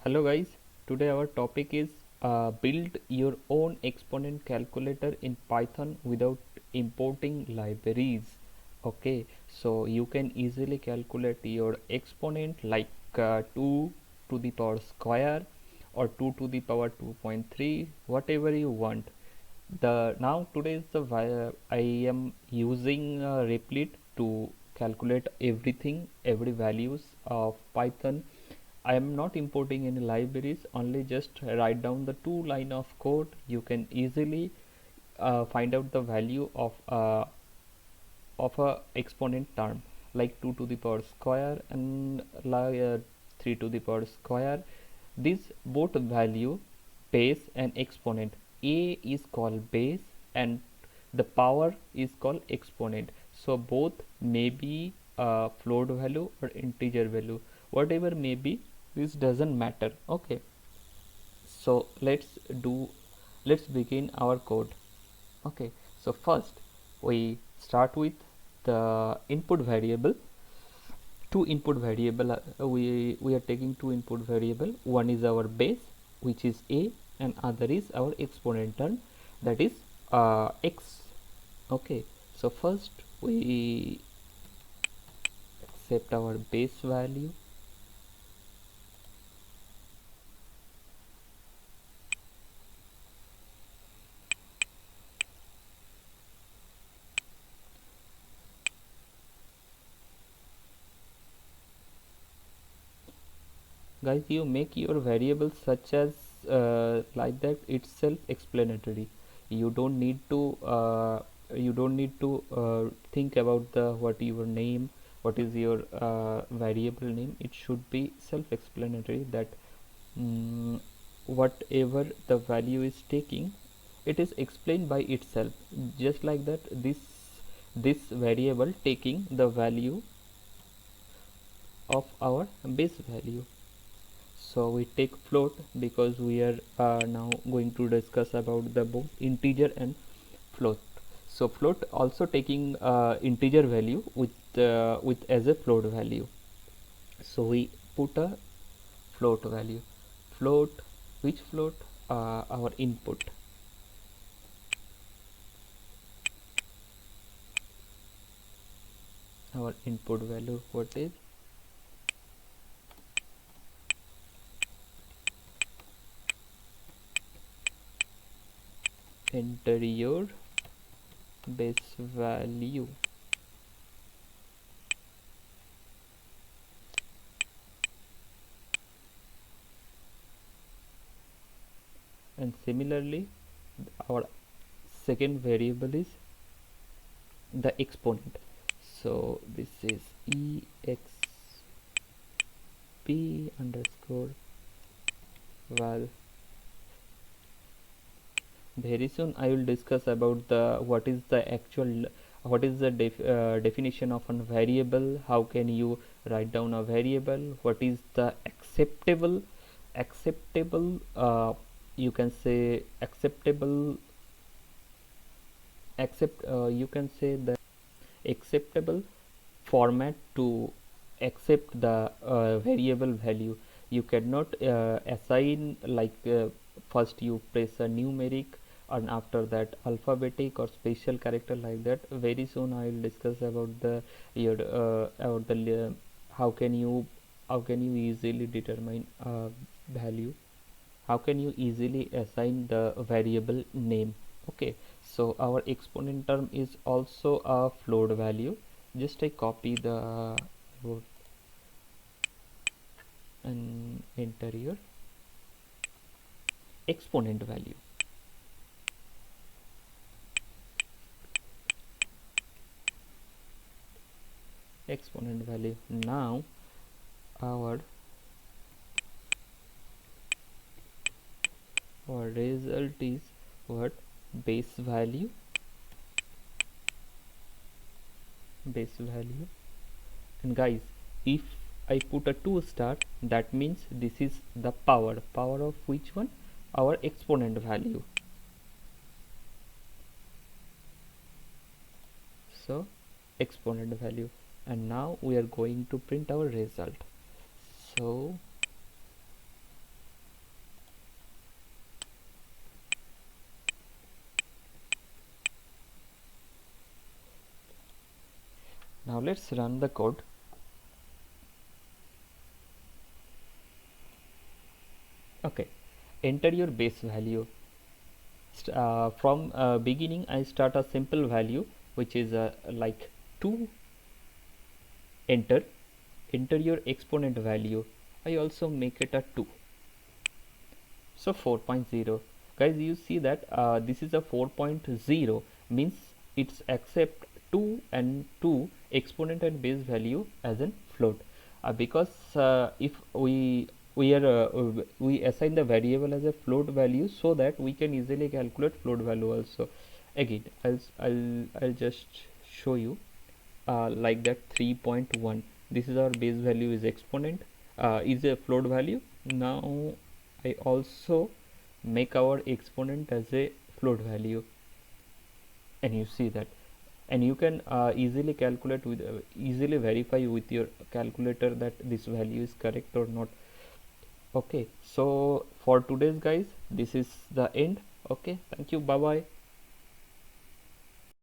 Hello guys, today our topic is build your own exponent calculator in Python without importing libraries. Okay, so you can easily calculate your exponent like 2 to the power square or 2 to the power 2.3, whatever you want. Today is the I am using Replit to calculate every values of Python. I am not importing any libraries, only just write down the two line of code. You can easily find out the value of a exponent term like 2 to the power square and 3 to the power square. These both value base and exponent. A is called base and the power is called exponent. So both may be float value or integer value, whatever may be, this doesn't matter. Okay, so let's begin our code. Okay, so first we start with the input variable. Two input variable, we are taking two input variable. One is our base, which is a, and other is our exponent term, that is x. Okay, so first we accept our base value. Guys, you make your variables such as like that, it's self-explanatory. You don't need to think about the what your name, what is your variable name. It should be self-explanatory that whatever the value is taking, it is explained by itself. Just like that, this variable taking the value of our base value. So we take float because we are now going to discuss about the both integer and float. So float also taking integer value with as a float value. So we put a float value. Float, which float? Our input. Our input value, what is? Enter your base value. And similarly, our second variable is the exponent. So this is exp underscore val. Very soon I will discuss about the what is the definition of a variable, how can you write down a variable, what is the acceptable you can say acceptable accept you can say the acceptable format to accept the variable value. You cannot assign like first you press a numeric and after that alphabetic or special character like that. Very soon I will discuss about the your about the how can you easily determine value, how can you easily assign the variable name. Okay, so our exponent term is also a float value. Just I copy the and enter your exponent value. Exponent value. Now our result is what? Base value. And guys, if I put a 2 star, that means this is the power of which one? Our exponent value. So exponent value, and now we are going to print our result. So Now let's run the code. Okay, enter your base value. From beginning I start a simple value which is like 2. Enter your exponent value. I also make it a 2, so 4.0. Guys, you see that this is a 4.0, means it's accept 2 and 2 exponent and base value as a float, because if we assign the variable as a float value, so that we can easily calculate float value also. Again, I'll just show you like that. 3.1, this is our base value, is exponent, is a float value. Now I also make our exponent as a float value, and you see that, and you can easily calculate with easily verify with your calculator that this value is correct or not. Okay, so for today's guys, this is the end. Okay, thank you, bye bye.